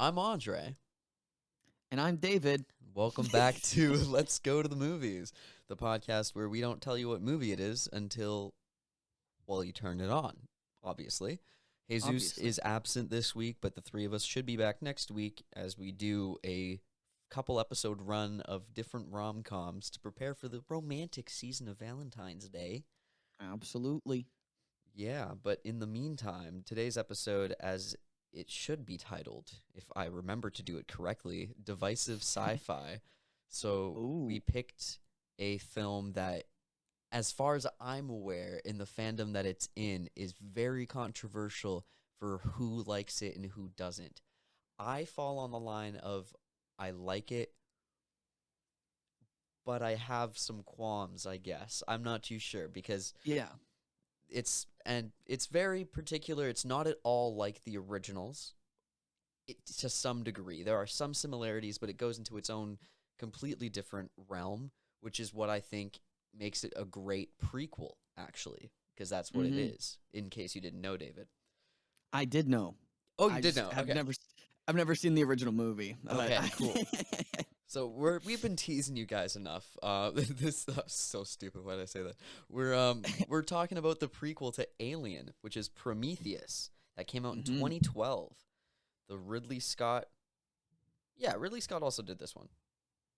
I'm Andre. And I'm David. Welcome back to Let's Go to the Movies, the podcast where we don't tell you what movie it is until, well, you turn it on, obviously. Jesus Obviously. is absent this week, but the three of us should be back next week as we do a couple episode run of different rom-coms to prepare for the romantic season of Valentine's Day. Absolutely. Yeah, but in the meantime, today's episode, as it should be titled, if I remember to do it correctly, Divisive Sci-Fi. So we Ooh. picked a film that, as far as I'm aware, in the fandom that it's in, is very controversial for who likes it and who doesn't. I fall on the line of I like it, but I have some qualms, I guess. I'm not too sure because Yeah. it's very particular. It's not at all like the originals. To some degree, there are some similarities, but it goes into its own completely different realm, which is what I think makes it a great prequel, actually, because that's what it Mm-hmm. is. In case you didn't know, David. I did know. Oh, you I did just know. have Okay. never seen the original movie. But Okay. Cool. So we've been teasing you guys enough. This so stupid. Why did I say that? We're talking about the prequel to Alien, which is Prometheus, that came out in Mhm. 2012. The Ridley Scott. Yeah, Ridley Scott also did this one.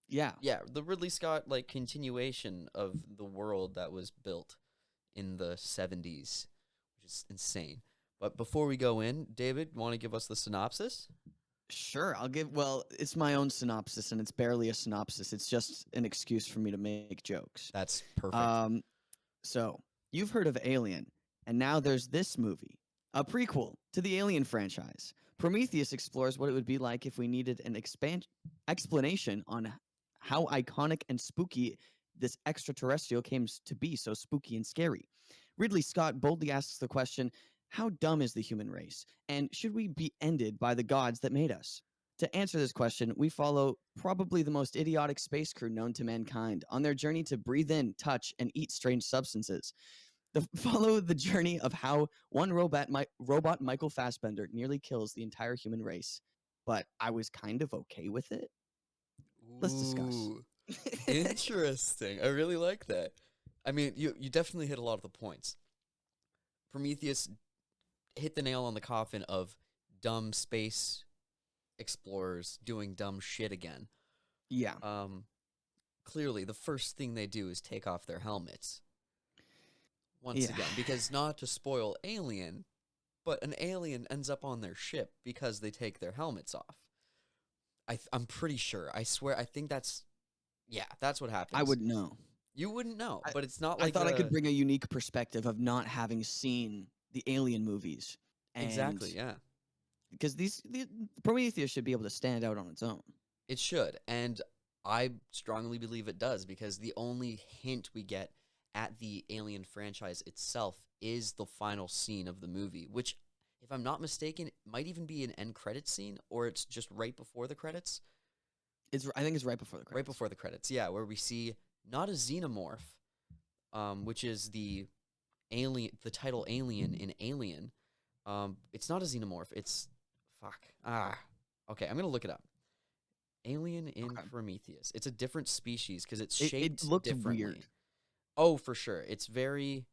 Yeah. Yeah, the Ridley Scott like continuation of the world that was built in the 70s, which is insane. But before we go in, David, want to give us the synopsis? Sure. It's my own synopsis, and it's barely a synopsis. It's just an excuse for me to make jokes. That's perfect. Um, so you've heard of Alien, and now there's this movie, a prequel to the Alien franchise. Prometheus explores what it would be like if we needed an explanation on how iconic and spooky this extraterrestrial came to be so spooky and scary. Ridley Scott boldly asks the question, how dumb is the human race? And should we be ended by the gods that made us? To answer this question, we follow probably the most idiotic space crew known to mankind on their journey to breathe in, touch, and eat strange substances. Follow the journey of how one robot Michael Fassbender nearly kills the entire human race. But I was kind of okay with it. Let's discuss. Ooh, interesting. I really like that. I mean, you definitely hit a lot of the points. Prometheus hit the nail on the coffin of dumb space explorers doing dumb shit again. Yeah. Clearly, the first thing they do is take off their helmets. Once Yeah. again, because not to spoil Alien, but an alien ends up on their ship because they take their helmets off. I'm pretty sure. I swear. I think that's what I happens. wouldn't know. You wouldn't know, I, but it's not I like thought I could the bring a unique perspective of not having seen the Alien movies. exactly. And Yeah, because the Prometheus should be able to stand out on its own. it should, and I strongly believe it does because the only hint we get at the Alien franchise itself is the final scene of the movie, which, if I'm not mistaken, might even be an end credit scene, or it's just right before the credits. I think it's right before the Right credits. before the credits, yeah, where we see not a xenomorph, which is the title Alien in Alien. It's not a xenomorph. It's fuck. Okay, I'm gonna look it up. Alien in Okay. Prometheus. It's a different species because it's It shaped looked differently. weird. Oh, for sure. It's very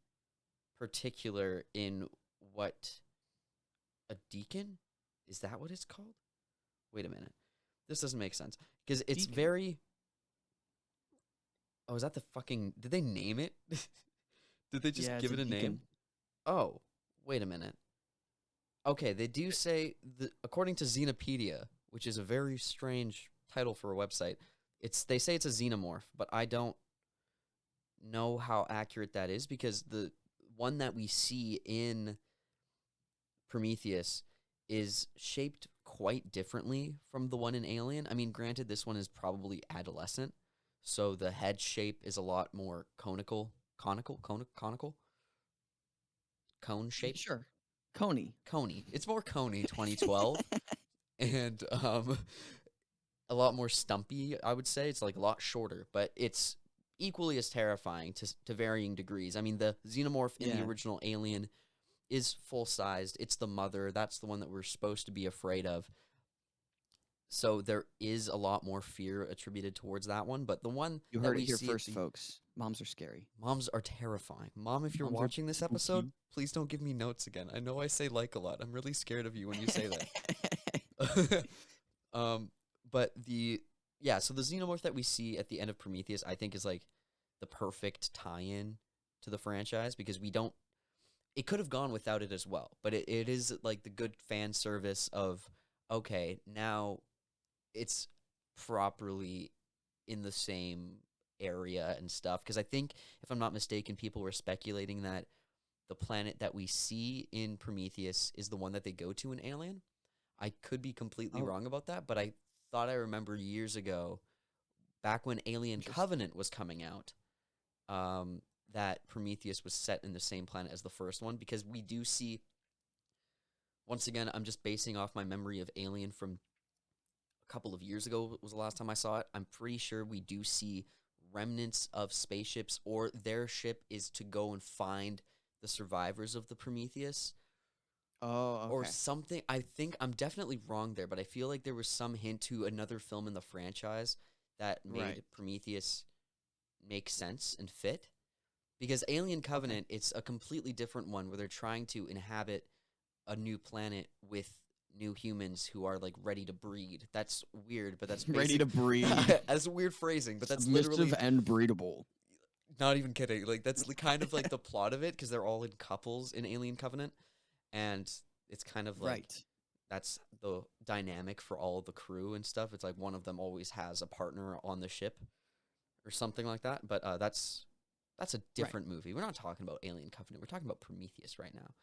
particular in what a deacon? Is that what it's called? Wait a minute. This doesn't make sense because it's Deacon. very. Oh, is that the fucking? Did they name it? Did they just Yeah, it's give a it a name? deacon. Oh, wait a minute. Okay, they do say according to Xenopedia, which is a very strange title for a website. They say it's a xenomorph, but I don't know how accurate that is because the one that we see in Prometheus is shaped quite differently from the one in Alien. I mean, granted, this one is probably adolescent, so the head shape is a lot more conical, cone shaped, Sure. Coney. coney. It's more coney 2012, and a lot more stumpy. I would say it's like a lot shorter, but it's equally as terrifying to varying degrees. I mean, the xenomorph in the Yeah. original Alien is full sized. It's the mother. That's the one that we're supposed to be afraid of. So there is a lot more fear attributed towards that one, but the one You that heard it we here see at first, the folks. Moms are scary. moms are terrifying. Mom, if you're Moms are watching this episode, spooky. please don't give me notes again. I know I say like a lot. I'm really scared of you when you say that. um, but so the xenomorph that we see at the end of Prometheus, I think is like the perfect tie-in to the franchise because we don't. It could have gone without it as well, but it is like the good fan service of okay, now it's properly in the same area and stuff. Because I think, if I'm not mistaken, people were speculating that the planet that we see in Prometheus is the one that they go to in Alien. I could be completely Oh, wrong about that, but I thought I remember years ago, back when Alien interesting. Covenant was coming out, that Prometheus was set in the same planet as the first one because we do see. Once again, I'm just basing off my memory of Alien from a couple of years ago was the last time I saw it. I'm pretty sure we do see remnants of spaceships, or their ship is to go and find the survivors of the Prometheus Oh, or okay. something. I think I'm definitely wrong there, but I feel like there was some hint to another film in the franchise that made Right. Prometheus make sense and fit. Because Alien Okay. Covenant, it's a completely different one where they're trying to inhabit a new planet with new humans who are like ready to breed. That's weird, but that's Ready basic. to breed. That's weird phrasing, but that's Submissive literally and breedable. not even kidding. Like that's kind of like the plot of it because they're all in couples in Alien Covenant, and it's kind of like Right. that's the dynamic for all the crew and stuff. It's like one of them always has a partner on the ship or something like that. But that's a Right. different movie. We're not talking about Alien Covenant. We're talking about Prometheus right now.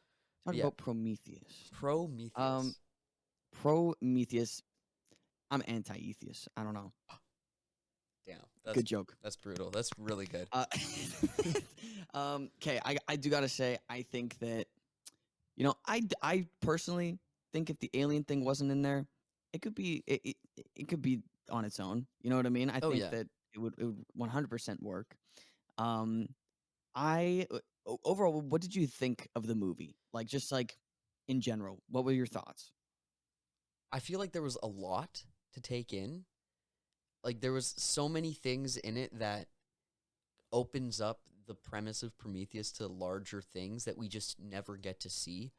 But Talking yeah, about Prometheus. Um, Prometheus. Prometheus. I'm anti-Etheus. I don't know. Damn, Good joke. that's brutal. That's really good. Uh, okay, I do gotta say, I think that I personally think if the alien thing wasn't in there, it could be on its own. You know what I mean? I Oh think yeah, that it would 100% work. Um, overall, what did you think of the movie? Like just like in general, what were your thoughts? I feel like there was a lot to take in. Like there was so many things in it that opens up the premise of Prometheus to larger things that we just never get to see.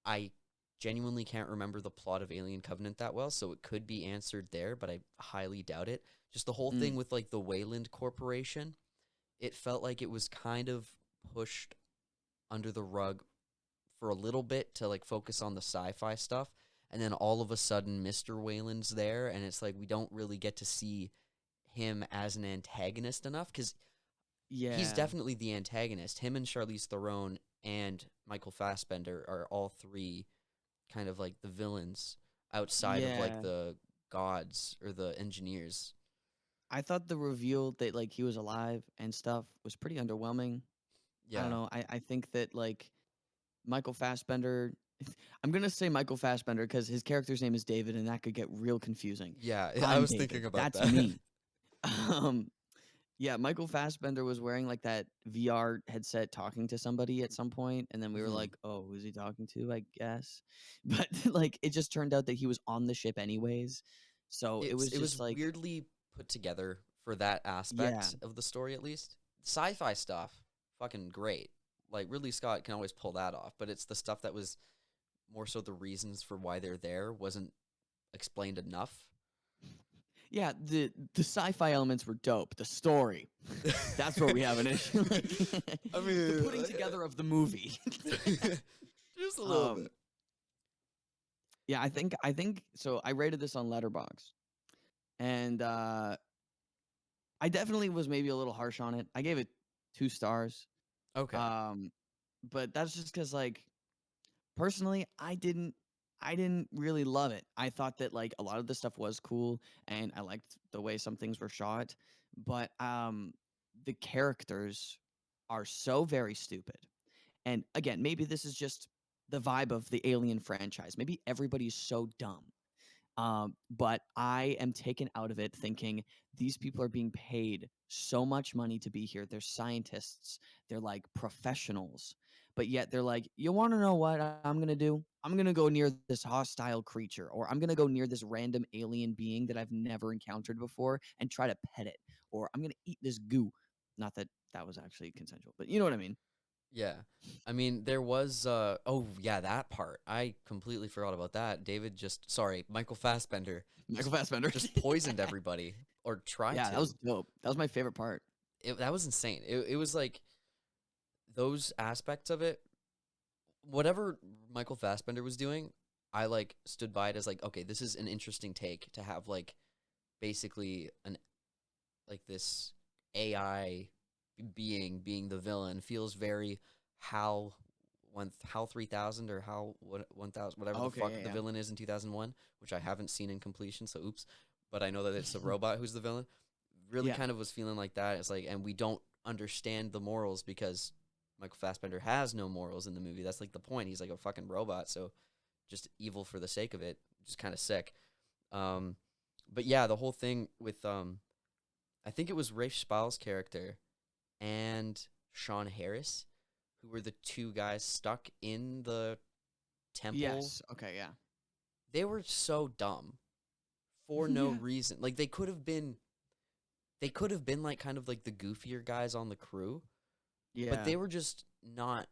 I genuinely can't remember the plot of Alien Covenant that well, so it could be answered there, but I highly doubt it. Just the whole thing Mm, with like the Wayland Corporation, it felt like it was kind of pushed under the rug for a little bit to like focus on the sci-fi stuff, and then all of a sudden Mr. Wayland's there, and it's like we don't really get to see him as an antagonist enough because he's yeah, definitely the antagonist. Him and Charlize Theron and Michael Fassbender are all three kind of like the villains outside of like yeah. the gods or the engineers. I thought the reveal that like he was alive and stuff was pretty underwhelming. I don't Yeah. know. I think that like Michael Fassbender. I'm gonna say Michael Fassbender because his character's name is David, and that could get real confusing. Yeah, I I'm was thinking David. about That's that. me. Um, yeah, Michael Fassbender was wearing like that VR headset, talking to somebody at some point, and then we were Mhm. like, "Oh, who's he talking to?" I guess, but like it just turned out that he was on the ship anyways. So it was It was just like, weirdly put together for that yeah, aspect of the story at least. Sci-fi stuff, fucking great. Like Ridley Scott can always pull that off, but it's the stuff that was more so the reasons for why they're there wasn't explained enough. yeah. The sci-fi elements were dope. The story, that's where we have an issue. Like I the mean, putting together of the movie. just a little bit. um, yeah, I think so. I rated this on Letterbox, and I definitely was maybe a little harsh on it. I gave it 2 stars. Okay. Um, but that's just because, like, personally, I didn't really love it. I thought that like a lot of the stuff was cool, and I liked the way some things were shot, but the characters are so very stupid. And again, maybe this is just the vibe of the Alien franchise. Maybe everybody's so dumb. But I am taken out of it thinking these people are being paid so much money to be here. They're scientists, they're like professionals. but yet they're like, you want to know what I'm going to do? I'm going to go near this hostile creature, or I'm going to go near this random alien being that I've never encountered before and try to pet it, or I'm going to eat this goo. Not that that was actually consensual, but you know what I mean. Yeah. I mean, there was oh yeah, that part. I completely forgot about that. Michael Fassbender Michael just Fassbender. just poisoned everybody or tried Yeah, that was to. dope. That was my favorite part. That was insane. It was like those aspects of it, whatever Michael Fassbender was doing, I like stood by it as like, okay, this is an interesting take to have like basically an like this AI being the villain feels very Hal Hal 3000 or Hal 1000 whatever the Okay, fuck yeah, the yeah. villain is in 2001, which I haven't seen in completion, so oops, but I know that it's a robot who's the villain. Really Yeah, kind of was feeling like that. It's like, and we don't understand the morals because Michael Fassbender has no morals in the movie. That's like the point. He's like a fucking robot, so just evil for the sake of it, which is kind of sick. Um, but yeah, the whole thing with I think it was Rafe Spall's character and Sean Harris, who were the two guys stuck in the temple. yes. Okay, yeah. They were so dumb for no Yeah. reason. Like they could have been like kind of like the goofier guys on the crew, but Yeah. they were just not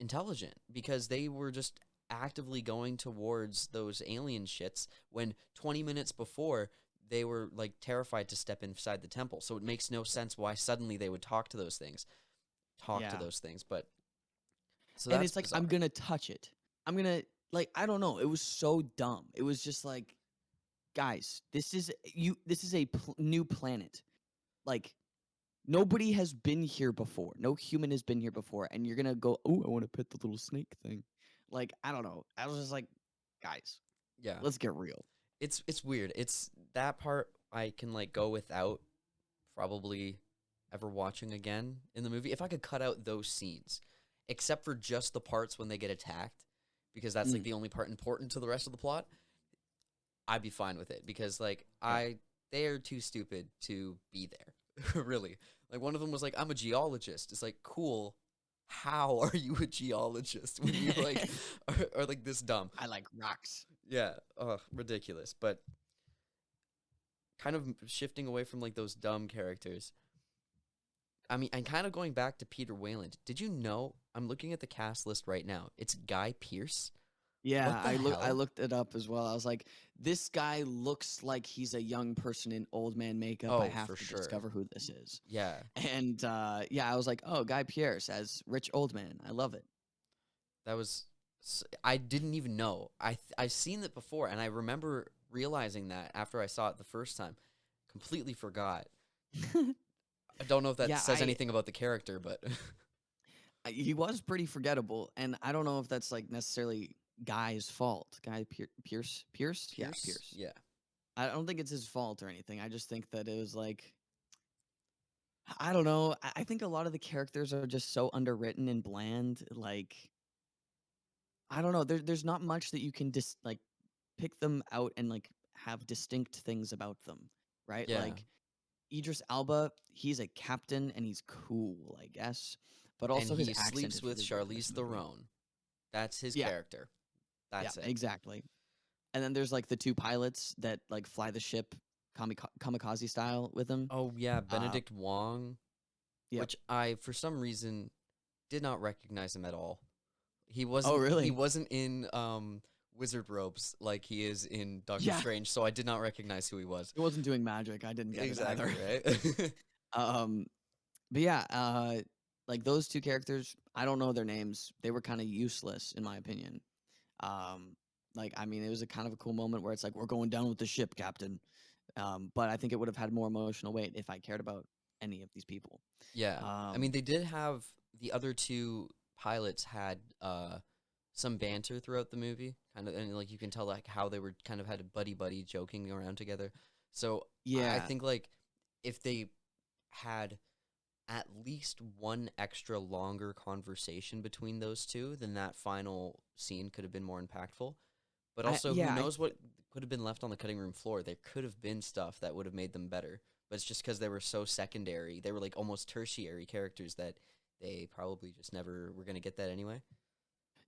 intelligent because they were just actively going towards those alien shits when 20 minutes before they were like terrified to step inside the temple. So it makes no sense why suddenly they would talk to Yeah. those things. But so And that's it's like, I'm bizarre. gonna touch it. I'm gonna like, I don't know. It was so dumb. It was just like, guys, this is a new planet. Like, nobody has been here before. No human has been here before, and you're gonna go, oh, I want to pet the little snake thing. Like, I don't know. I was just like, guys, Yeah. let's get real. It's weird. It's that part I can like go without probably ever watching again in the movie. If I could cut out those scenes, except for just the parts when they get attacked, because that's like Mm, the only part important to the rest of the plot, I'd be fine with it because like yeah. they are too stupid to be there. Really. Like one of them was like, I'm a geologist. It's like, cool. How are you a geologist when you like are like this dumb? I like rocks. Yeah, ridiculous. But kind of shifting away from like those dumb characters. I mean, and kind of going back to Peter Wayland. Did you know? I'm looking at the cast list right now. It's Guy Pearce. Yeah, What the I hell? looked it up as well. I was like, this guy looks like he's a young person in old man makeup. I Oh, have for to sure. discover who this is. Yeah, And yeah, I was like, oh, Guy Pearce as Rich Oldman. I love it. that was. I didn't even know. I've seen it before, and I remember realizing that after I saw it the first time. Completely forgot. I don't know if that Yeah, says anything about the character, but he was pretty forgettable, and I don't know if that's like necessarily Guy's fault. Pierce, yeah, Pierce. Pierce. Yeah, I don't think it's his fault or anything. I just think that it was like, I don't know. I think a lot of the characters are just so underwritten and bland. Like, I don't know. There's not much that you can just like pick them out and like have distinct things about them, right? yeah. Like Idris Elba, he's a captain and he's cool, I guess. But And also his he accent sleeps is with really weird in this Charlize movie. Theron. That's his Yeah, character. yeah, That's it. exactly. And then there's like the two pilots that like fly the ship kamikaze style with him. Oh yeah, Uh, Benedict Wong, yep. which I for some reason did not recognize him at all. Oh, He really? wasn't in Wizard Robes like he is in Doctor Yeah. Strange, so I did not recognize who he was. He wasn't doing magic. I didn't get it either. Exactly, right? Um, but yeah, like those two characters, I don't know their names. They were kind of useless in my opinion. Um, like I mean, it was a kind of a cool moment where it's like we're going down with the ship, Captain. But I think it would have had more emotional weight if I cared about any of these people. Yeah. I mean, Um, they did have the other two pilots had some banter throughout the movie, kind of, and like you can tell like how they were kind of had a buddy joking around together. So I yeah, think like if they had at least one extra longer conversation between those two, then that final scene could have been more impactful. But also, who I knows what could have been left on the cutting room floor? There could have been stuff that would have made them better. But it's just because they were so secondary. They were like almost tertiary characters that they probably just never were gonna get that anyway.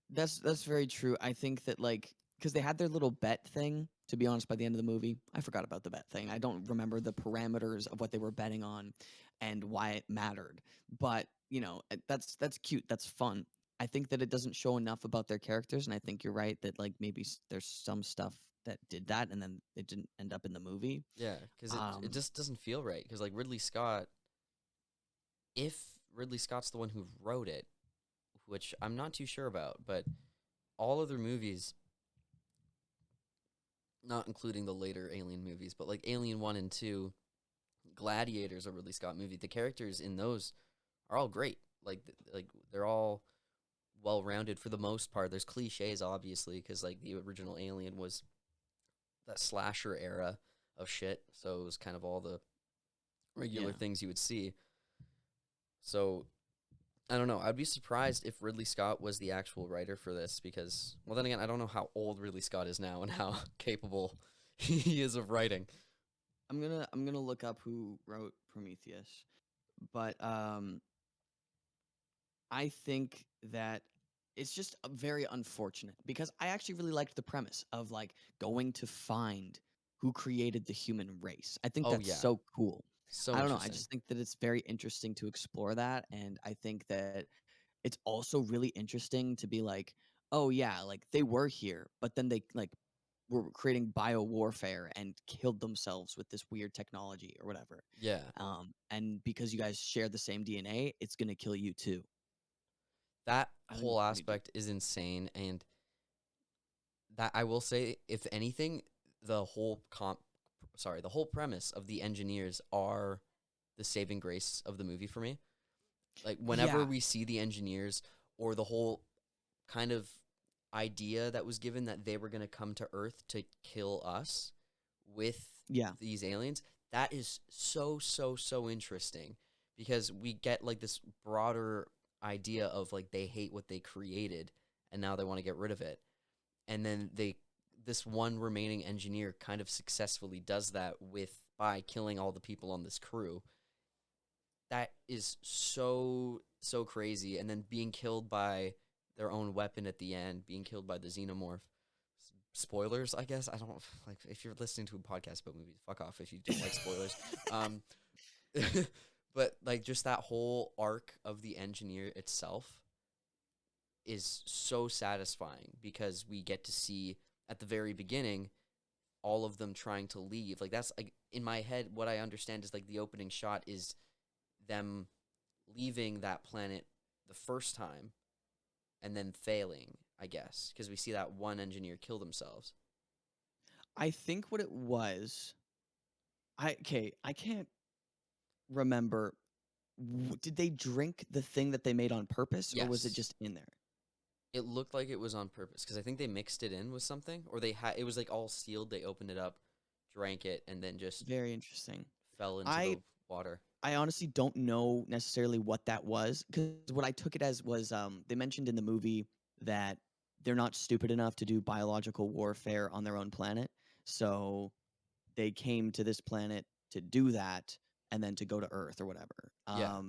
That's very true. I think that like because they had their little bet thing. To be honest, by the end of the movie, I forgot about the bet thing. I don't remember the parameters of what they were betting on and why it mattered. But that's cute. That's fun. I think that it doesn't show enough about their characters, and I think you're right that like maybe there's some stuff that did that, and then it didn't end up in the movie. Yeah, because it Um, just doesn't feel right. Because like Ridley Scott, if Ridley Scott's the one who wrote it, which I'm not too sure about, but all other movies, not including the later Alien movies, but like Alien 1 and 2, Gladiator's a Ridley Scott movie. The characters in those are all great. Like they're all well rounded for the most part. There's cliches obviously because like the original Alien was that slasher era of shit, so it was kind of all the regular yeah. things you would see. So I don't know. I'd be surprised if Ridley Scott was the actual writer for this because, well, then again, I don't know how old Ridley Scott is now and how capable he is of writing. I'm gonna look up who wrote Prometheus, but I think that it's just very unfortunate because I actually really liked the premise of like going to find who created the human race. I think Oh that's yeah, so cool. so I don't know. I interesting. just think that it's very interesting to explore that. And I think that it's also really interesting to be like, oh, yeah, like they were here, but then they like were creating bio warfare and killed themselves with this weird technology or whatever. Yeah, And because you guys share the same DNA, it's going to kill you too. that I think whole it's pretty deep. aspect is insane, and that I will say, if anything, the whole premise of the engineers are the saving grace of the movie for me. Like whenever Yeah. we see the engineers or the whole kind of idea that was given that they were going to come to Earth to kill us with Yeah. these aliens, that is so interesting because we get like this broader idea of like they hate what they created and now they want to get rid of it. And then this one remaining engineer kind of successfully does that with by killing all the people on this crew. That is so crazy, and then being killed by their own weapon at the end, being killed by the xenomorph. Spoilers, I guess. I don't like if you're listening to a podcast about movies, fuck off if you don't like spoilers. um but like just that whole arc of the engineer itself is so satisfying because we get to see at the very beginning all of them trying to leave. Like that's like in my head what I understand is like the opening shot is them leaving that planet the first time and then failing, I guess, because we see that one engineer kill themselves. I think what it was, I can't remember. Did they drink the thing that they made on purpose, or was it Yes. just in there? It looked like it was on purpose because I think they mixed it in with something, or they had it was like all sealed. They opened it up, drank it, and then just Very interesting. fell into I the water. I honestly don't know necessarily what that was because what I took it as was they mentioned in the movie that they're not stupid enough to do biological warfare on their own planet, so they came to this planet to do that and then to go to Earth or whatever. Yeah,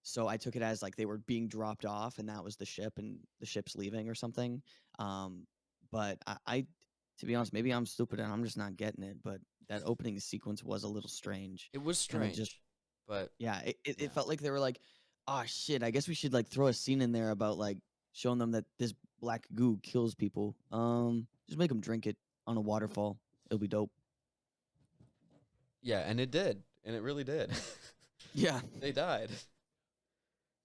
So I took it as like they were being dropped off and that was the ship and the ship's leaving or something. Um, but to be honest, maybe I'm stupid and I'm just not getting it. But that opening sequence was a little strange. it was Kind of just strange, but yeah, it yeah, felt like they were like, oh shit, I guess we should like throw a scene in there about like showing them that this black goo kills people. Just make them drink it on a waterfall. It'll be dope. yeah, and it did, and it really did. Yeah. They died.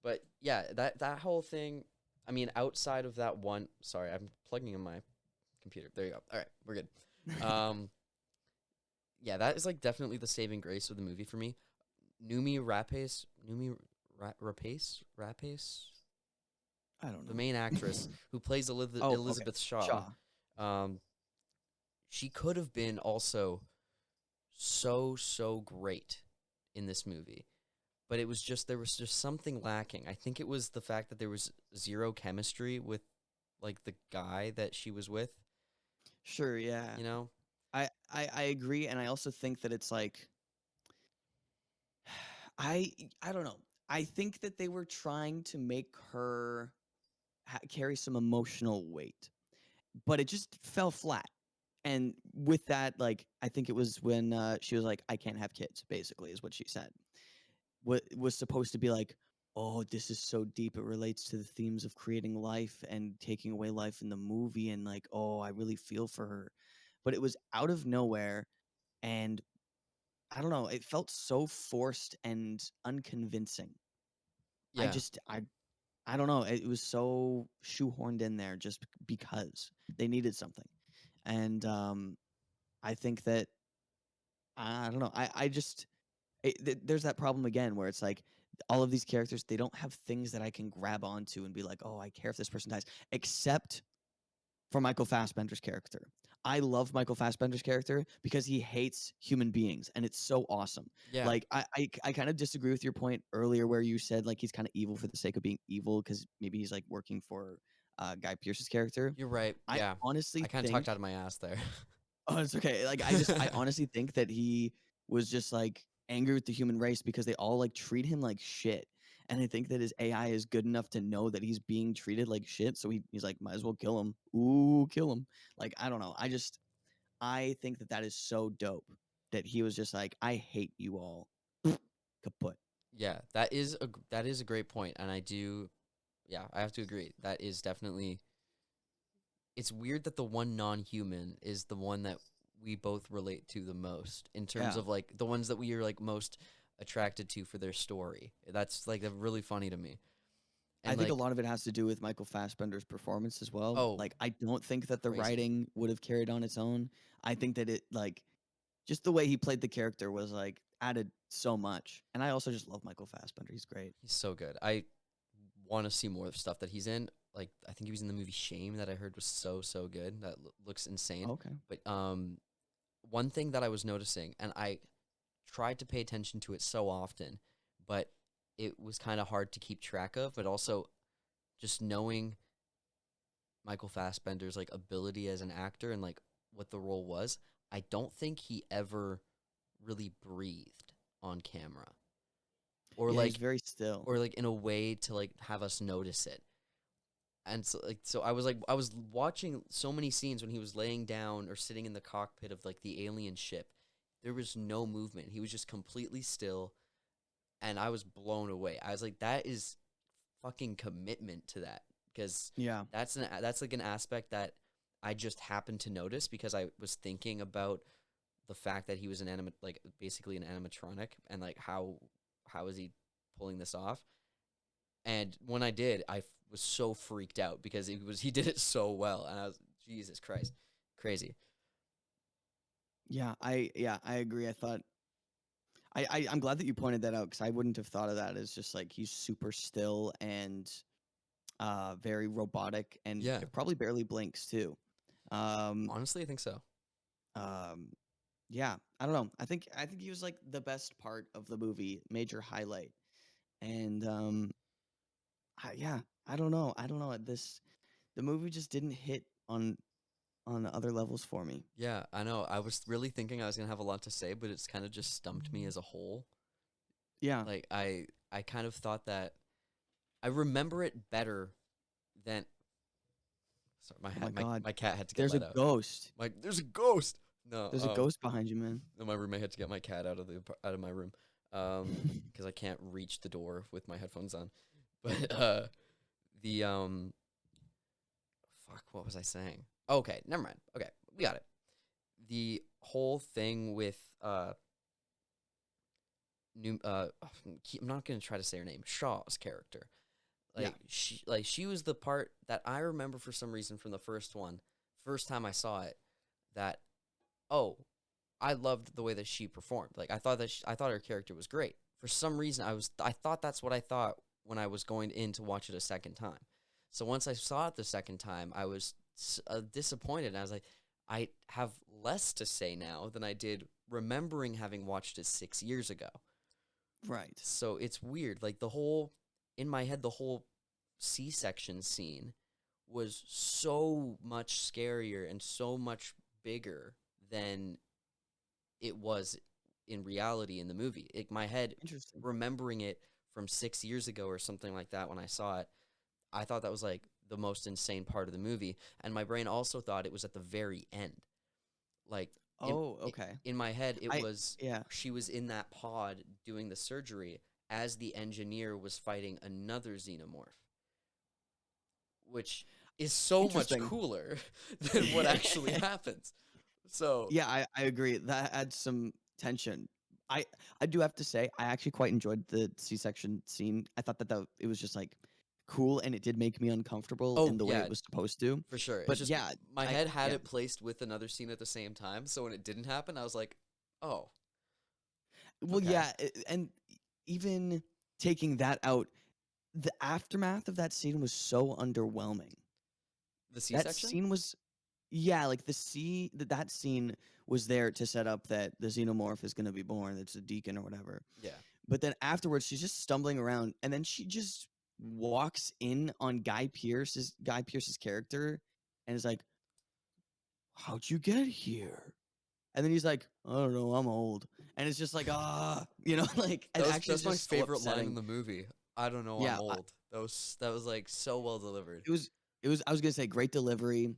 But yeah, that whole thing. I mean, outside of that one, sorry, I'm plugging in my computer. There you go. All right, we're good. Um, yeah, that is like definitely the saving grace of the movie for me. Rapace, I don't the know. main actress who plays Oh, okay. Elizabeth Shaw. Shaw. Um, she could have been also so great in this movie, but it was just there was just something lacking. I think it was the fact that there was zero chemistry with like the guy that she was with, Sure, yeah. you know? I agree, and I also think that it's like I don't know. I think that they were trying to make her carry some emotional weight, but it just fell flat. And with that, like, I think it was when she was like, "I can't have kids," basically, is what she said. What was supposed to be like, "Oh, this is so deep. It relates to the themes of creating life and taking away life in the movie." And like, oh, I really feel for her. But it was out of nowhere. And I don't know, it felt so forced and unconvincing. I Yeah, just, I don't know. It was so shoehorned in there just because they needed something. And I think that I don't know. I just there's that problem again where it's like all of these characters they don't have things that I can grab onto and be like, oh, I care if this person dies, except for Michael Fassbender's character. I love Michael Fassbender's character because he hates human beings, and it's so awesome. yeah, Like I kind of disagree with your point earlier where you said like he's kind of evil for the sake of being evil because maybe he's like working for Guy Pearce's character. you're right. I Yeah, honestly I kind of talked out think of my ass there. oh, it's okay. Like I honestly think that he was just like angry with the human race because they all like treat him like shit. And I think that his AI is good enough to know that he's being treated like shit. So he's like, might as well kill him. Ooh, kill him. Like, I don't know. I think that that is so dope that he was just like, I hate you all. Kaput. Yeah, that is a great point, and I do. Yeah, I have to agree. That is definitely. It's weird that the one non-human is the one that we both relate to the most in terms Yeah. of like the ones that we are like most attracted to for their story. That's like really funny to me. I And think a like, lot of it has to do with Michael Fassbender's performance as well. oh, Like, I don't think that the crazy. writing would have carried on its own. I think that it like just the way he played the character was like added so much. And I also just love Michael Fassbender. He's great. He's so good. I want to see more of stuff that he's in. Like I think he was in the movie Shame that I heard was so good. That looks insane. Okay. But one thing that I was noticing, and I tried to pay attention to it so often, but it was kind of hard to keep track of. But also, just knowing Michael Fassbender's like ability as an actor and like what the role was, I don't think he ever really breathed on camera, or Yeah, he's like very still. in a way to like have us notice it. And so I was watching so many scenes when he was laying down or sitting in the cockpit of like the alien ship. There was no movement. He was just completely still, and I was blown away. I was like, that is fucking commitment to that, because Yeah. that's like an aspect that I just happened to notice because I was thinking about the fact that he was like basically an animatronic, and like how is he pulling this off? And when I did, was so freaked out because he did it so well, and I was Jesus Christ, crazy. I agree. I thought I'm glad that you pointed that out because I wouldn't have thought of that as just like he's super still and very robotic and Yeah, probably barely blinks too. Um honestly, I think so. um yeah, I don't know. I think he was like the best part of the movie, major highlight. And yeah, I don't know. I don't know. The movie just didn't hit on other levels for me. Yeah, I know. I was really thinking I was gonna have a lot to say, but it's kind of just stumped me as a whole. Yeah. Like I kind of thought that I remember it better than. Sorry, Oh my god. my cat had to get There's a let out. ghost. Like, there's a ghost. No, There's a ghost behind you, man. no, my roommate had to get my cat out of my room, because I can't reach the door with my headphones on. But the fuck, what was I saying? Okay, never mind. Okay, we got it. The whole thing with new I'm not gonna try to say her name. Shaw's character. Yeah. She was the part that I remember for some reason from the first time I saw it, that oh, I loved the way that she performed. Like I thought her character was great. For some reason I thought that's what I thought when I was going in to watch it a second time. So once I saw it the second time, I was disappointed. And I was like, I have less to say now than I did remembering having watched it 6 years ago. Right. So it's weird. Like in my head, the whole C-section scene was so much scarier and so much bigger than it was in reality in the movie. My head Interesting. remembering it from 6 years ago or something like that when I saw it. I thought that was like the most insane part of the movie, and my brain also thought it was at the very end. Like Oh, okay. in my head, it I was yeah. she was in that pod doing the surgery as the engineer was fighting another xenomorph, which is so much Interesting. cooler than what actually happens. So, Yeah, I agree. That adds some tension. I I do have to say, I actually quite enjoyed the C-section scene. I thought that it was just like cool, and it did make me uncomfortable in oh the way yeah, it was supposed to. for sure. It's But just yeah, my I head had yeah. it placed with another scene at the same time. So when it didn't happen, I was like, oh, Well, okay. yeah, and even taking that out, the aftermath of that scene was so underwhelming. The That C-section? scene was yeah, like that scene was there to set up that the xenomorph is going to be born. It's a deacon or whatever. Yeah. But then afterwards, she's just stumbling around, and then she just walks in on Guy Pearce's character, and is like, "How'd you get here?" And then he's like, "I don't know, I'm old," and it's just like, like it actually is That's my just so favorite line in upsetting. the movie. I don't know, I'm Yeah, old. That was like so well delivered. it was. I was gonna say great delivery.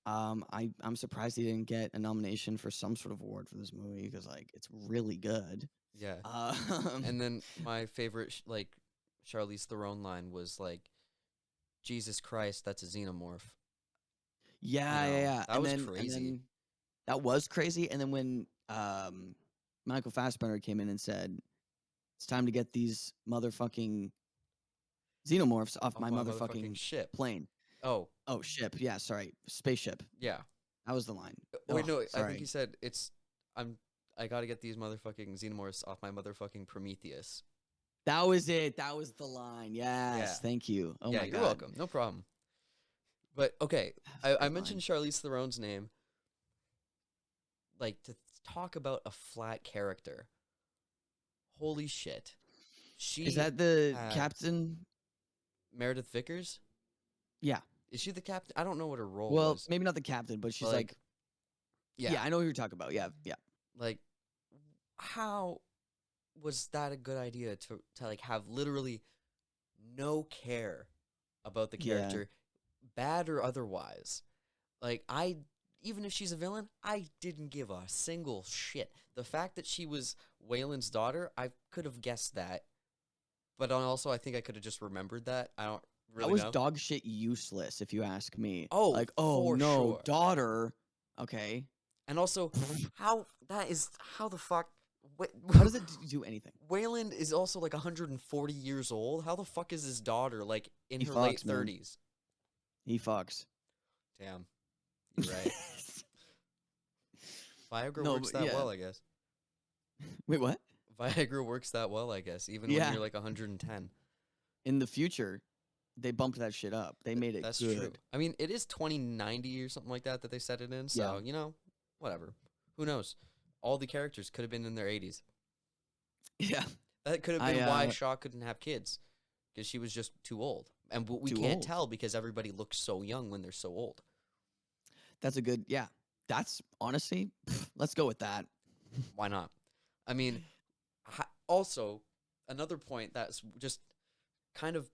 I'm surprised he didn't get a nomination for some sort of award for this movie because like it's really good. Yeah. Um, And then my favorite like Charlize Theron line was like, "Jesus Christ, that's a xenomorph." You yeah, yeah, know, yeah. that And was then crazy. that was crazy. And then when Michael Fassbender came in and said, "It's time to get these motherfucking xenomorphs off Off my my motherfucking motherfucking ship. plane." Oh, Oh, ship. Yeah, sorry, spaceship. yeah. That was the line. Oh, wait, Oh, no, I think he sorry. said I'm I got to get these motherfucking xenomorphs off my motherfucking Prometheus. That was it. That was the line. Yeah. Yes, thank you. Oh Yeah, my you're god, welcome. No problem. But okay, that's a I great line. mentioned Charlize Theron's name like to talk about a flat character. Holy shit. Is She that the had captain? Meredith Vickers. Yeah. Is she the captain? I don't know what her role Well, was. maybe not the captain, but But she's like, like, yeah. yeah, I know who you're talking about. Yeah, yeah, Like how was that a good idea to like have literally no care about the yeah. character, bad or otherwise? Like I even if she's a villain, I didn't give a single shit. The fact that she was Waylon's daughter, I could have guessed that, but also I think I could have just remembered that. I don't That really was know. dog shit useless, if you ask me. Oh, Like, oh for no, sure. daughter. Okay. And also, how the fuck? How does it do anything? Wayland is also like 140 years old. How the fuck is his daughter like in He her late fucks, man. 30s? He fucks. Damn, you're right. Viagra No, works but that yeah. well, I guess. Wait, what? Viagra works that well, I guess, even when Yeah. you're like 110. In the future, they bumped that shit up. They made it That's true. good. I mean, it is 2090 or something like that they set it in. Yeah. So whatever. Who knows? All the characters could have been in their 80s. Yeah. That could have I been why Shaw couldn't have kids, because she was just too old. And we too can't old. tell because everybody looks so young when they're so old. That's a good. Yeah. That's honestly. Let's go with that. Why not? I mean, also, another point that's just kind of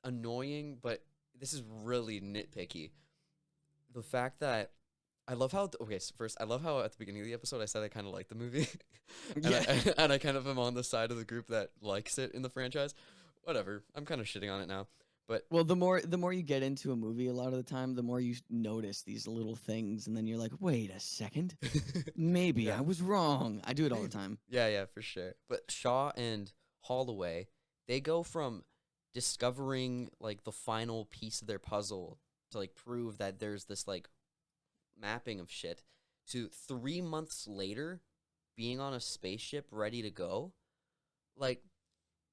annoying, but this is really nitpicky. The fact that I love how, okay, so first, I love how at the beginning of the episode I said I kind of like the movie. Yeah. And I kind of am on the side of the group that likes it in the franchise. Whatever. I'm kind of shitting on it now. But Well, the more you get into a movie, a lot of the time, the more you notice these little things, and then you're like, "Wait a second, maybe yeah, I was wrong." I do it all the maybe. time. Yeah, for sure. But Shaw and Holloway, they go from discovering like the final piece of their puzzle to like prove that there's this like mapping of shit to 3 months later being on a spaceship ready to go. Like,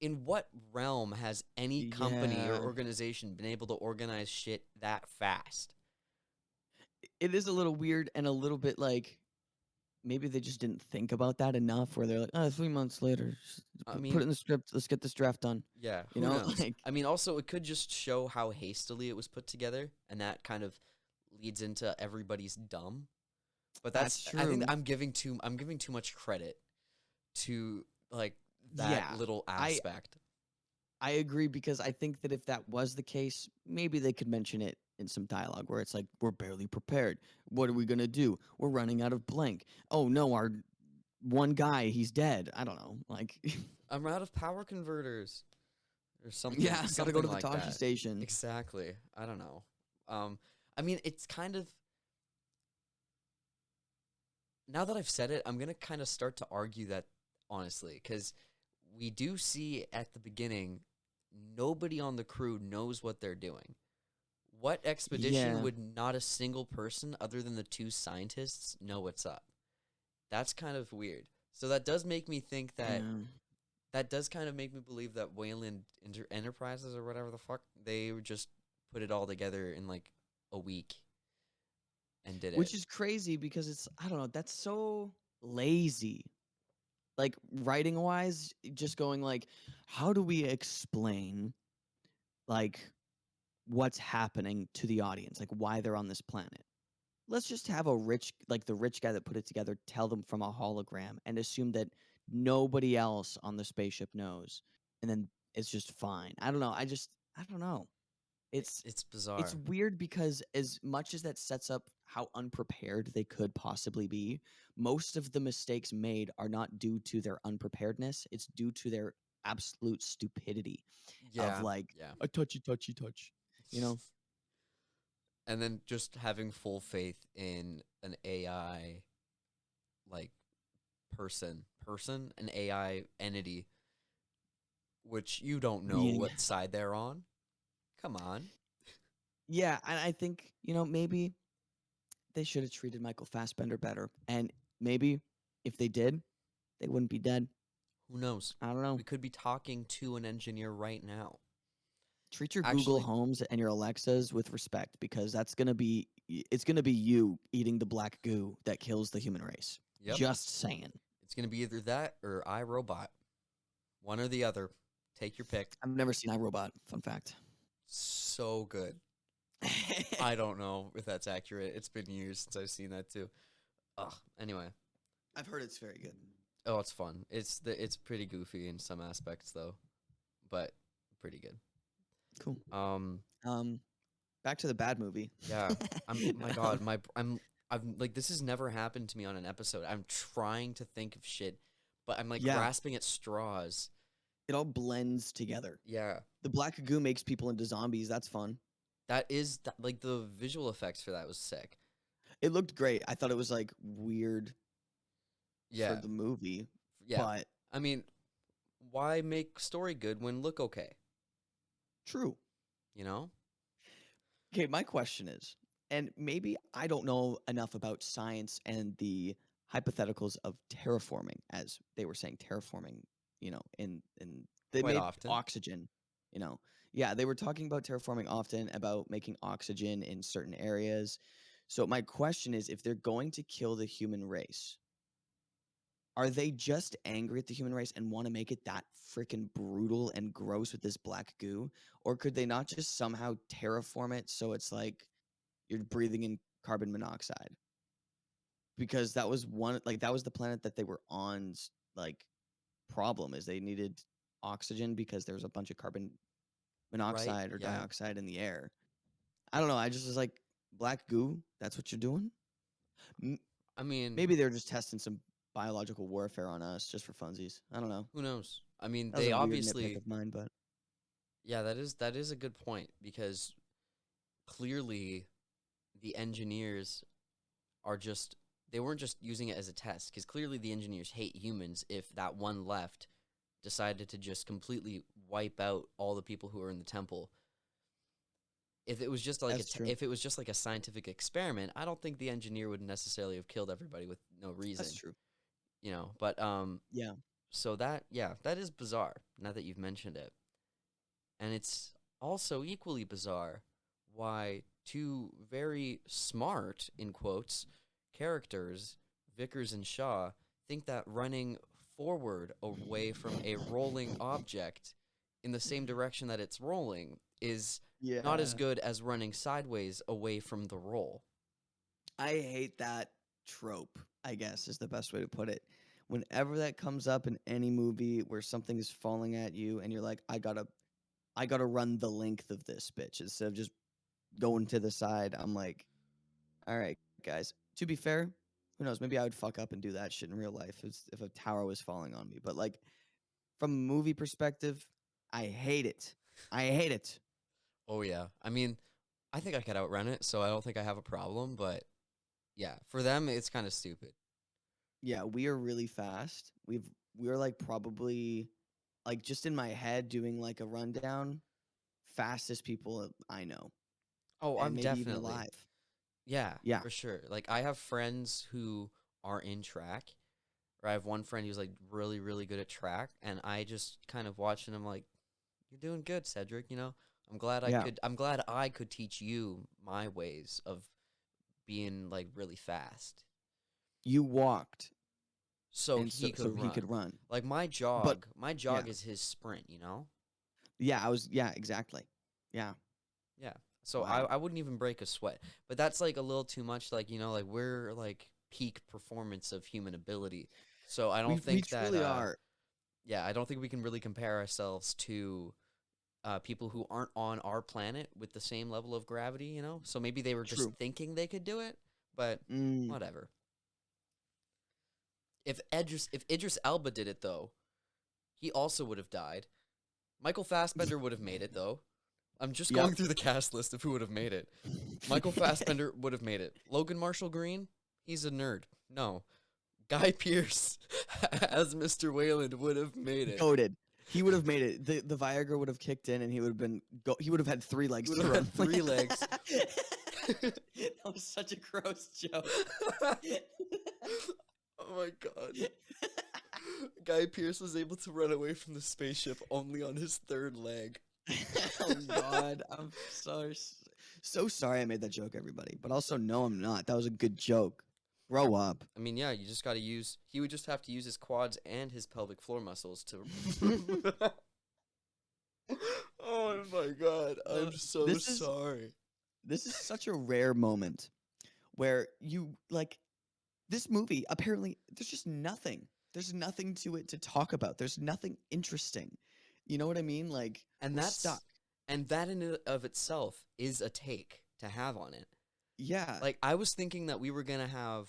in what realm has any company or Yeah, organization been able to organize shit that fast? it is a little weird and a little bit like maybe they just didn't think about that enough. Where they're like, "Oh, 3 months later, I put it mean, in the script. Let's get this draft done." yeah, You who know, knows? like I mean, also, it could just show how hastily it was put together, and that kind of leads into everybody's dumb. But that's I think true. I'm giving too much credit to like that Yeah, little I aspect. I agree because I think that if that was the case, maybe they could mention it in some dialogue where it's like, we're barely prepared. What are we gonna do? We're running out of blank. Oh no, our one guy, he's dead. I don't know. Like, I'm out of power converters or something, yeah, gotta go something to the like Tashi that. station. Exactly. I don't know. Um, I mean, it's kind of, now that I've said it, I'm gonna kind of start to argue that honestly, because we do see at the beginning, nobody on the crew knows what they're doing. What expedition Yeah. would not a single person other than the two scientists know what's up? That's kind of weird. So that does make me think that Yeah. that does kind of make me believe that Wayland Enterprises or whatever the fuck, they just put it all together in like a week and did it. Which is crazy because it's, I don't know, that's so lazy. Like writing wise, just going like, how do we explain like what's happening to the audience, like why they're on this planet? Let's just have a rich, like the rich guy that put it together, tell them from a hologram and assume that nobody else on the spaceship knows. And then it's just fine. I don't know. I don't know. It's, It's it's bizarre. weird because as much as that sets up how unprepared they could possibly be, most of the mistakes made are not due to their unpreparedness. It's due to their absolute stupidity of Yeah, like yeah. a touchy touch, you know? And then just having full faith in an AI like an AI entity, which you don't know Being what side they're on. Come on. Yeah, and I think, maybe they should have treated Michael Fassbender better. And maybe if they did, they wouldn't be dead. Who knows? I don't know. We could be talking to an engineer right now. Treat your Google Actually, Homes and your Alexas with respect because it's going to be you eating the black goo that kills the human race. yep. Just saying. It's going to be either that or iRobot. One or the other. Take your pick. I've never seen iRobot, fun fact. So good. I don't know if that's accurate. It's been years since I've seen that too. Ugh. Anyway. I've heard it's very good. Oh, it's fun. It's pretty goofy in some aspects though, but pretty good. Cool. Um, Back to the bad movie. yeah. My God, I'm like this has never happened to me on an episode. I'm trying to think of shit, but I'm like Yeah, grasping at straws. it all blends together. Yeah. The black goo makes people into zombies. That's fun. Like the visual effects for that was sick. It looked great. I thought it was like weird for Yeah. the movie, Yeah. but I mean, why make story good when look okay? true. You know? Okay, my question is, and maybe I don't know enough about science and the hypotheticals of terraforming, as they were saying terraforming, in they Quite made often. oxygen, you know. Yeah, they were talking about terraforming often about making oxygen in certain areas. So my question is, if they're going to kill the human race, are they just angry at the human race and want to make it that freaking brutal and gross with this black goo? Or could they not just somehow terraform it so it's like you're breathing in carbon monoxide? Because that was the planet that they were on's like problem is they needed oxygen because there was a bunch of carbon Right? monoxide or Yeah. dioxide in the air. I don't know. I just was like, black goo, that's what you're doing? M- I mean, Maybe they're just testing some biological warfare on us just for funsies. I don't know. who knows? I mean, That was they a weird nitpick obviously of mine, but yeah, that is a good point because clearly the engineers are just they weren't just using it as a test because clearly the engineers hate humans if that one left decided to just completely wipe out all the people who are in the temple. If it was just like that's true. if it was just like a scientific experiment, I don't think the engineer would necessarily have killed everybody with no That's reason, true. but Yeah. so that yeah, that is bizarre now that you've mentioned it. And it's also equally bizarre why two very smart, in quotes, characters, Vickers and Shaw, think that running forward away from a rolling object in the same direction that it's rolling is not as Yeah. good as running sideways away from the roll. I hate that trope, I guess is the best way to put it. Whenever that comes up in any movie where something is falling at you and you're like, I gotta I got to run the length of this bitch instead of just going to the side. I'm like, all right, guys. To be fair, who knows? Maybe I would fuck up and do that shit in real life if a tower was falling on me. But like from a movie perspective, I hate it. I hate it. Oh yeah. I mean, I think I could outrun it, so I don't think I have a problem. But yeah, for them, it's kind of stupid. Yeah, we are really fast. We're like probably like just in my head doing like a rundown, fastest people I know, Oh, and I'm maybe even definitely. alive. Yeah, Yeah, for sure. Like I have friends who are in track. Or I have one friend who's like really, really good at track, and I just kind of watching him like, "You're doing good, Cedric. You know, I'm glad I yeah. could. I'm glad I could teach you my ways of being like really fast, You walked, so and so he could so he could run. run. Like But my yeah, jog is his sprint. You know? yeah, exactly. Yeah. Yeah. So Wow. I wouldn't even break a sweat, but that's like a little too much. Like like we're like peak performance of human ability. So I don't We think that truly are. yeah, I don't think we can really compare ourselves to people who aren't on our planet with the same level of gravity, you know? So maybe they were just True. thinking they could do it, but Mm, whatever. If Idris Elba did it though, he also would have died. Michael Fassbender would have made it though. I'm just yep. going through the cast list of who would have made it. Michael Fassbender would have made it. Logan Marshall Green, he's a nerd. No. Guy Pearce as Mr. Wayland would have made it. Goated. He would have made it. The Viagra would have kicked in, and he would have been. He would have had 3 He legs would to have run had three with. legs. That was such a gross joke. Oh my god. Guy Pearce was able to run away from the spaceship only on his third leg. Oh God, I'm so sorry I made that joke, everybody. But also, no, I'm not. That was a good joke. Grow up. I mean, yeah, you just got to use. He would just have to use his quads and his pelvic floor muscles to. Oh my god, I'm so This is sorry. such a rare moment where you like this movie. Apparently, there's just nothing. There's nothing to it to talk about. There's nothing interesting. You know what I mean? Like And we're stuck. that in and of itself is a take to have on it. Yeah, Like I was thinking that we were gonna have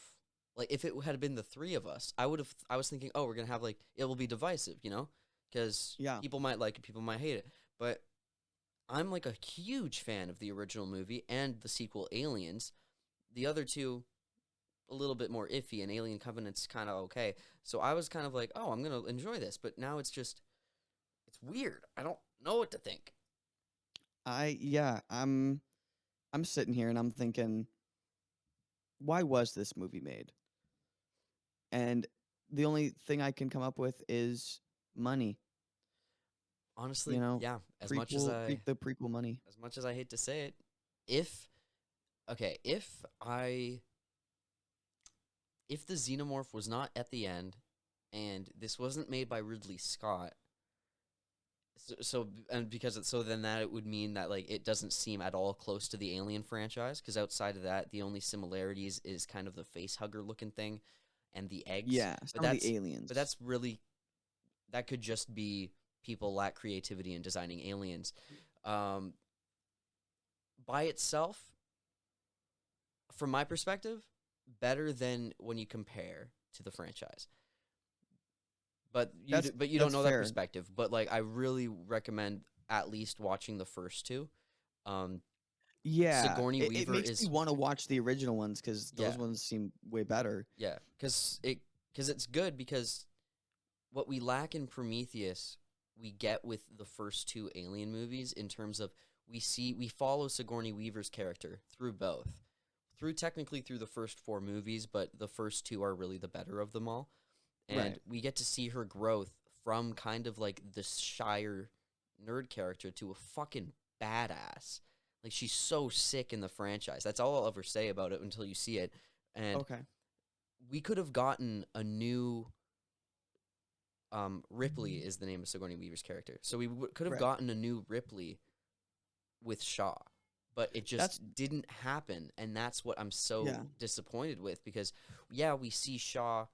like if it had been the three of us, I was thinking, oh, we're gonna have like it will be divisive, you know, because yeah. people might like it, people might hate it. But I'm like a huge fan of the original movie and the sequel Aliens. The other two a little bit more iffy, and Alien Covenant's kind of okay. So I was kind of like, oh, I'm gonna enjoy this. But now it's weird. I don't know what to think. I'm sitting here and I'm thinking, why was this movie made? And the only thing I can come up with is money. You Honestly, know, yeah. As much as the prequel money. I hate to say it, if okay, if the xenomorph was not at the end, and this wasn't made by Ridley Scott, so and because so then that it would mean that like it doesn't seem at all close to the Alien franchise, because outside of that, the only similarities is kind of the face hugger looking thing and the eggs. Yeah, But some of the aliens. that's really that could just be people lack creativity in designing aliens. Um, by itself, from my perspective, better than when you compare to the franchise. But you don't That's know that fair. perspective. But like I really recommend at least watching the first two. Um, Yeah, Sigourney it Weaver makes me is want to watch the original ones because those yeah ones seem way better. yeah because it's good because what we lack in Prometheus we get with the first two Alien movies in terms of we follow Sigourney Weaver's character through both technically through the first four movies, but the first two are really the better of them all. And Right. we get to see her growth from kind of like this shyer nerd character to a fucking badass. Like she's so sick in the franchise. That's all I'll ever say about it until you see it. And Okay. we could have gotten a new Ripley is the name of Sigourney Weaver's character. So we could have Right. gotten a new Ripley with Shaw, but it That's just didn't happen, and that's what I'm so yeah. disappointed with because yeah, we see Shaw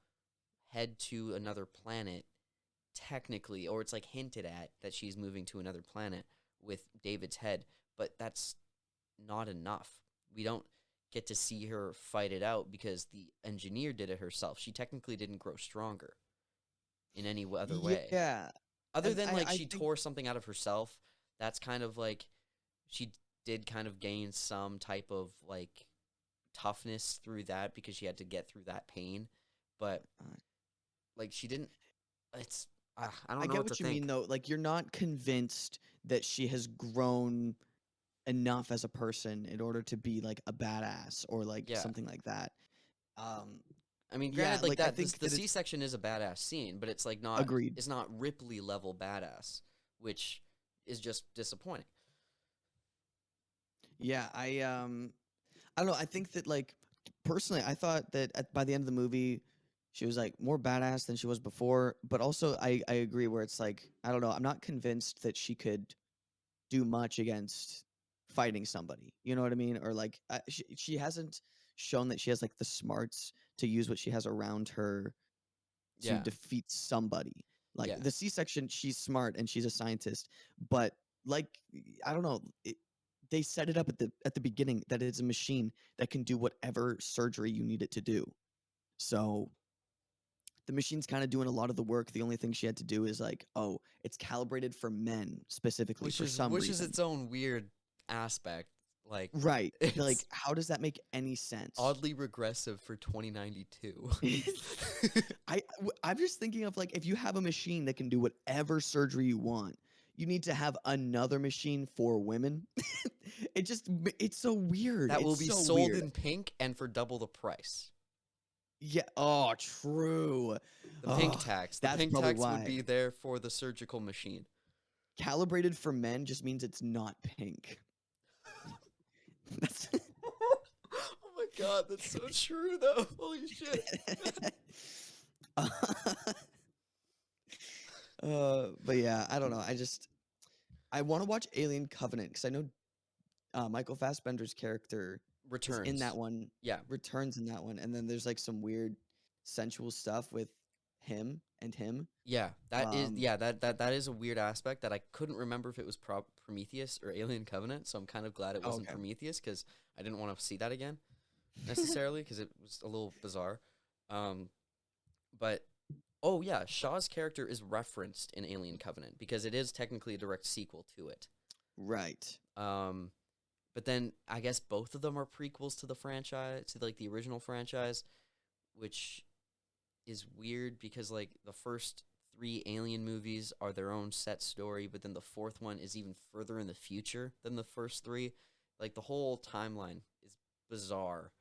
head to another planet technically, or it's like hinted at that she's moving to another planet, with David's head, but that's not enough. We don't get to see her fight it out because the engineer did it herself. She technically didn't grow stronger in any other way. Yeah, Other and than like I she think tore something out of herself, that's kind of like she did kind of gain some type of like toughness through that because she had to get through that pain. But uh, like she didn't it's I I don't know get what to what you mean think. though. Like you're not convinced that she has grown enough as a person in order to be like a badass or like Yeah. something like that. Um, I mean, yeah, granted, like like I that, this think the that it's C-section is a badass scene, but it's like not, agreed. it's not Ripley level badass, which is just disappointing. Yeah, I don't know. I think that like personally, I thought that by the end of the movie, she was like more badass than she was before. But also, I agree where it's like I don't know. I'm not convinced that she could do much against fighting somebody. You know what I mean? Or like she hasn't shown that she has like the smarts to use what she has around her to Yeah, defeat somebody. Like yeah. the C-section, she's smart and she's a scientist, but like I don't know, they set it up at the beginning that it's a machine that can do whatever surgery you need it to do. So the machine's kind of doing a lot of the work. The only thing she had to do is like, oh, it's calibrated for men specifically for some Which is reason. its own weird aspect. Like, Right. it's Like, how does that make any sense? oddly regressive for 2092. I'm just thinking of like if you have a machine that can do whatever surgery you want, you need to have another machine for women. It's so weird. That will It's be so sold weird. in pink and for double the price. Yeah. Oh, true. The pink Oh, tax. The that's pink probably tax would why. be there for the surgical machine. Calibrated for men just means it's not pink. That's Oh my god, that's so true though. Holy shit. but yeah, I don't know. I want to watch Alien Covenant because I know Michael Fassbender's character is in that Returns. one, Yeah. returns in that one, and then there's like some weird sensual stuff with him. Yeah, Um, that is a weird aspect that I couldn't remember if it was Prometheus or Alien Covenant, so I'm kind of glad it oh, wasn't okay. Prometheus because I didn't want to see that again necessarily because it was a little bizarre. Um, but oh yeah, Shaw's character is referenced in Alien Covenant because it is technically a direct sequel to it. Right. Um, but then I guess both of them are prequels to the franchise, to like the original franchise, which is weird because like the first three Alien movies are their own set story, but then the fourth one is even further in the future than the first three. Like the whole timeline is bizarre.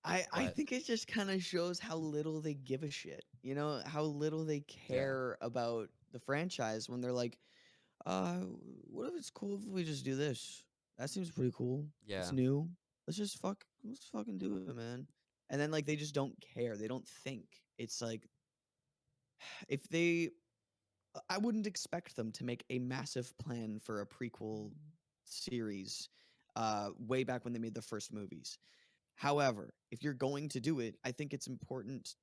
I But think it just kind of shows how little they give a shit. You know, how little they yeah, care about the franchise when they're like, what if it's cool if we just do this? That seems pretty cool. It's yeah, new. Let's fucking do it, man. And then like they just don't care. They don't think. It's like if they I wouldn't expect them to make a massive plan for a prequel series way back when they made the first movies. However, if you're going to do it, I think it's important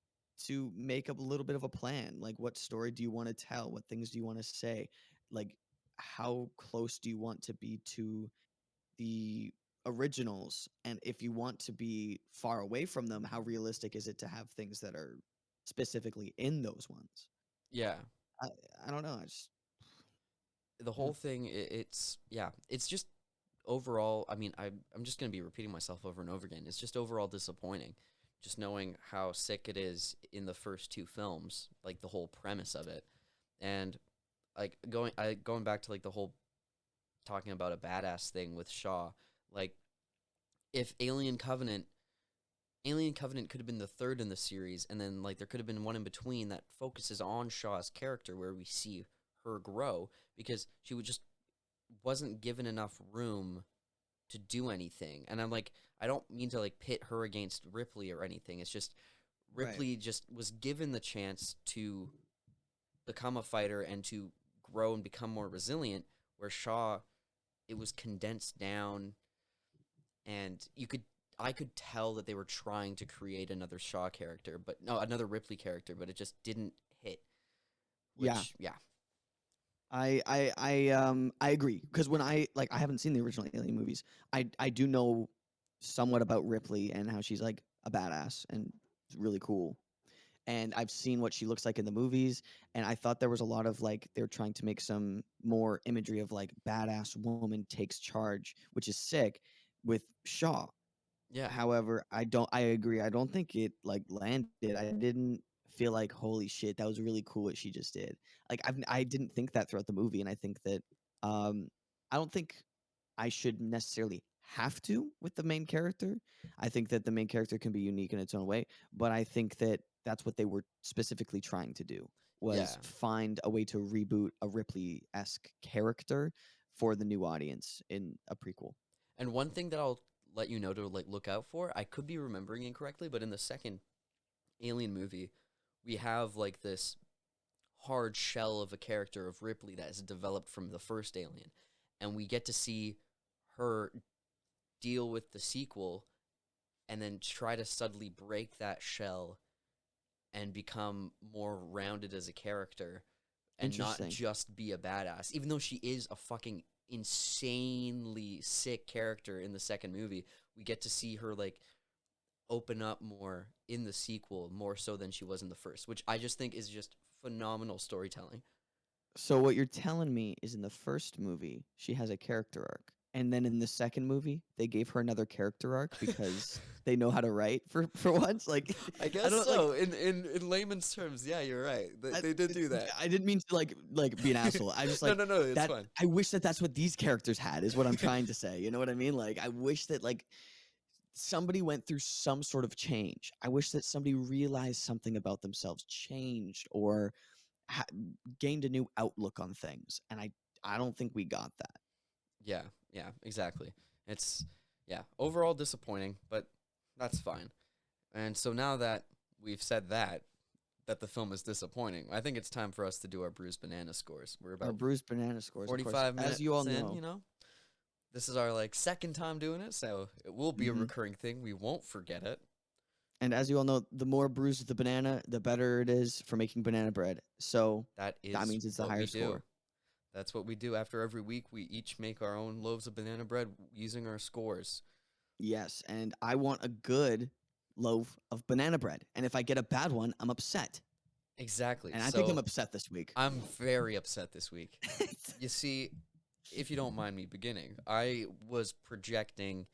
to make a little bit of a plan. Like, what story do you want to tell? What things do you want to say? Like, how close do you want to be to the originals? And if you want to be far away from them, how realistic is it to have things that are specifically in those ones? yeah. I, I don't know. I just, The yeah. whole thing, it's yeah, it's just overall. I mean, I'm just gonna be repeating myself over and over again. It's just overall disappointing, just knowing how sick it is in the first two films, like the whole premise of it, and like going back to like the whole talking about a badass thing with Shaw, like if Alien Covenant could have been the third in the series, and then like there could have been one in between that focuses on Shaw's character where we see her grow because she would just wasn't given enough room to do anything. And I'm like, I don't mean to like pit her against Ripley or anything. It's just Right. Ripley just was given the chance to become a fighter and to grow and become more resilient, where Shaw, it was condensed down and I could tell that they were trying to create another Shaw character, but no, another Ripley character, but it just didn't hit. Yeah. Which, yeah, I agree because when I haven't seen the original Alien movies. I do know somewhat about Ripley and how she's like a badass and really cool. And I've seen what she looks like in the movies, and I thought there was a lot of like they're trying to make some more imagery of like badass woman takes charge, which is sick with Shaw. Yeah, However, I agree. I don't think it like landed. I didn't feel like holy shit, that was really cool what she just did. Like I didn't think that throughout the movie, and I think that um I don't think I should necessarily have to with the main character. I think that the main character can be unique in its own way, but I think that that's what they were specifically trying to do was yeah. find a way to reboot a Ripley-esque character for the new audience in a prequel. And one thing that I'll let you know to like look out for, I could be remembering incorrectly, but in the second Alien movie, we have like this hard shell of a character of Ripley that is developed from the first Alien, and we get to see her deal with the sequel and then try to subtly break that shell and become more rounded as a character and not Interesting. just be a badass. Even though she is a fucking insanely sick character in the second movie, we get to see her like open up more in the sequel, more so than she was in the first, which I just think is just phenomenal storytelling. So what you're telling me is in the first movie she has a character arc, and then in the second movie they gave her another character arc because they know how to write for once. Like I I guess don't like so. In layman's terms, yeah, you're right. They did do that. I didn't mean to like be an asshole. I just No, like no, no, it's that. fine. I wish that that's what these characters had. Is what I'm trying to say. You know what I mean? Like I wish that like somebody went through some sort of change. I wish that somebody realized something about themselves changed or ha- gained a new outlook on things. And I don't think we got that. Yeah, yeah, exactly. It's yeah, overall disappointing, but that's fine. And so now that we've said that the film is disappointing, I think it's time for us to do our bruised banana scores. We're Our about bruised banana scores, of course, 45 as minutes you all in, know. This is our like second time doing it, so it will be a Hmm. recurring thing. We won't forget it. And as you all know, the more bruised the banana, the better it is for making banana bread. So That that is means it's the what higher we do. score. That's what we do after every week. We each make our own loaves of banana bread using our scores. Yes, and I want a good loaf of banana bread. And if I get a bad one, I'm upset. Exactly. And I think I'm So upset this week. I'm very upset this week. You see, if you don't mind me beginning, I was projecting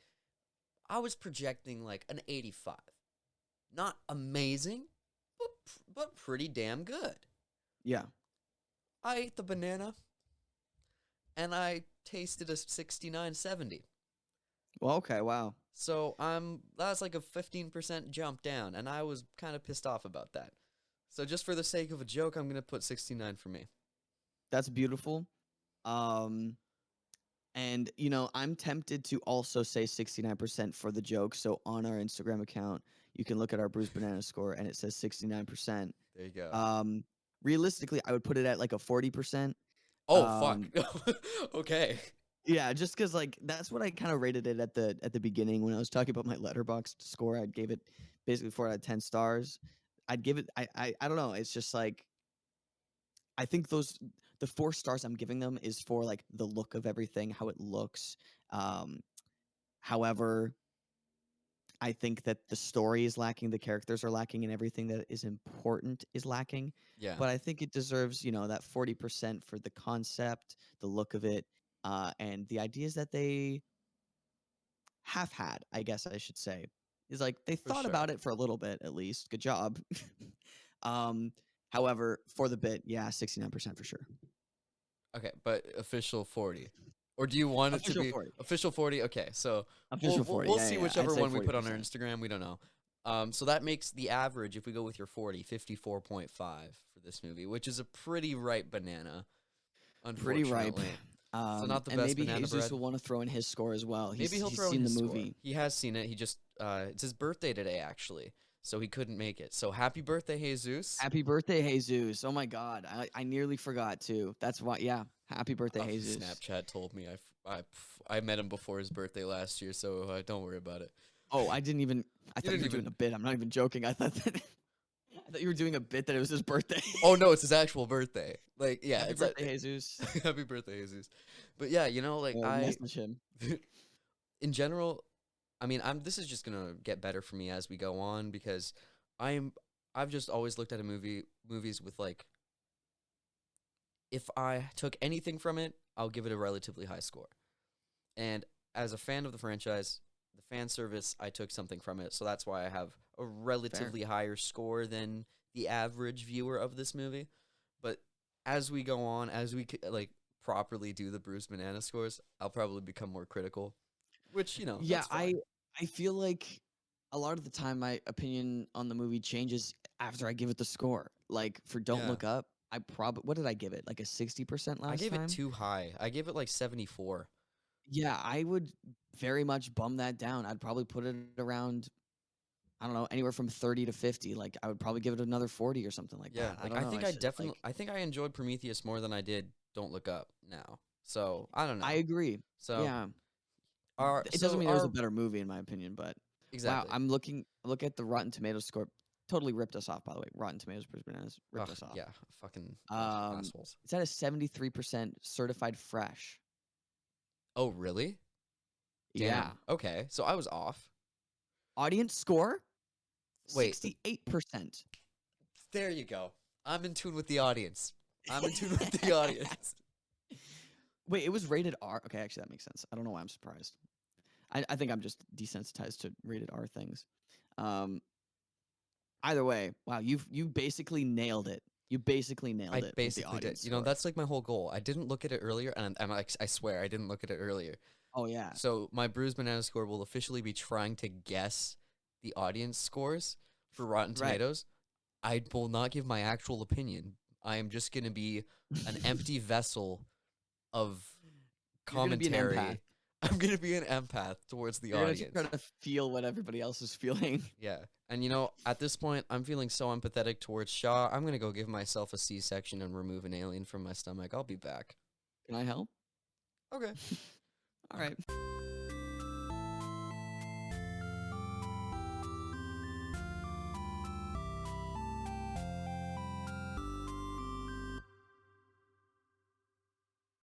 like an 85. Not amazing, but pretty damn good. Yeah. I ate the banana and I tasted a 69.70. Well, okay, wow. So that's like a 15% jump down, and I was kind of pissed off about that. So just for the sake of a joke, I'm gonna put 69 for me. That's beautiful. Um and I'm tempted to also say 69% for the joke. So on our Instagram account, you can look at our bruised banana score and it says 69%. There you go. Um realistically, I would put it at like a 40%. Oh fuck. Um Okay. Yeah, just because like that's what I kind of rated it at the beginning when I was talking about my letterboxd score. I'd gave it basically 4 out of 10 stars. I'd give it. I don't know. It's just like I think the 4 stars I'm giving them is for like the look of everything, how it looks. Um, however, I think that the story is lacking, the characters are lacking, and everything that is important is lacking. Yeah, But I think it deserves, that 40% for the concept, the look of it, and the ideas that they have had, I guess I should say, is like they for thought sure. about it for a little bit at least. Good job. um, however, for the bit, yeah, 69% for sure. Okay, but official 40. Or do you want it to Official be 40. official 40? Okay, so Official 40. we'll Yeah, see yeah, yeah. I'd whichever say one we put on our 40%. Instagram. We don't know. So that makes the average, if we go with your 40, 54.5 for this movie, which is a pretty ripe banana, Pretty ripe. unfortunately. So not the And best maybe banana Jesus bread. will want to throw in his score as well. Maybe he'll He's throw in seen the his score. movie. He has seen it. He just it's his birthday today actually, so he couldn't make it. So happy birthday, Jesus. Happy birthday, Jesus. Oh my God. I nearly forgot too. That's why, yeah. Happy birthday, Jesus. Snapchat told me I met him before his birthday last year, so don't worry about it. Oh, I didn't even, I You thought you didn't were doing even. a bit. I'm not even joking. I thought that. I thought you were doing a bit that it was his birthday. Oh no, it's his actual birthday. Like, yeah, Happy it's birthday, Jesus. happy birthday, Jesus. But yeah, like Message him. in general, I mean, this is just gonna get better for me as we go on because I've just always looked at movies with like, if I took anything from it, I'll give it a relatively high score. And as a fan of the franchise, the fan service, I took something from it, so that's why I have a relatively higher score than the average viewer of this movie. But as we go on, as we like properly do the Bruce Banana scores, I'll probably become more critical, which Yeah, that's fine. I feel like a lot of the time my opinion on the movie changes after I give it the score. Like for Don't Yeah, Look Up, what did I give it? Like a 60% I last gave it time? too high. I gave it like 74. Yeah, I would very much bum that down. I'd probably put it around, I don't know, anywhere from 30 to 50. Like I would probably give it another 40 or something like Yeah, that. I like don't I know. think It's I just definitely, like I think I enjoyed Prometheus more than I did Don't Look Up now. So I don't I know. agree. So Yeah. our It doesn't so mean it was a our better movie in my opinion, but wow, exactly. look at the Rotten Tomatoes score. Totally ripped us off, by the way. Rotten Tomatoes, Bruce Bananas ripped Ugh, us off. yeah, fucking bunch of assholes. It's at a 73% certified fresh. Oh, really? Yeah. Damn. Okay, so I was off. Audience score Wait, 68%. there you go. I'm in tune with the audience. I'm in tune with the audience. Wait, it was rated R. Okay, actually that makes sense. I don't know why I'm surprised. I think I'm just desensitized to rated R things. Um, Either way, wow, you basically nailed it. You basically I nailed it with the basically did. audience score. That's like my whole goal. I didn't look at it earlier, and I swear I didn't look at it earlier. Oh yeah. So my Bruised Banana score will officially be trying to guess the audience scores for Rotten Right. Tomatoes. I will not give my actual opinion. I am just going to be an empty vessel of You're gonna be an empath. commentary. I'm going to be an empath towards the You're gonna try audience. to feel what everybody else is feeling. Yeah. And at this point, I'm feeling so empathetic towards Shaw. I'm going to go give myself a C-section and remove an alien from my stomach. I'll be back. Can I help? Okay. All right.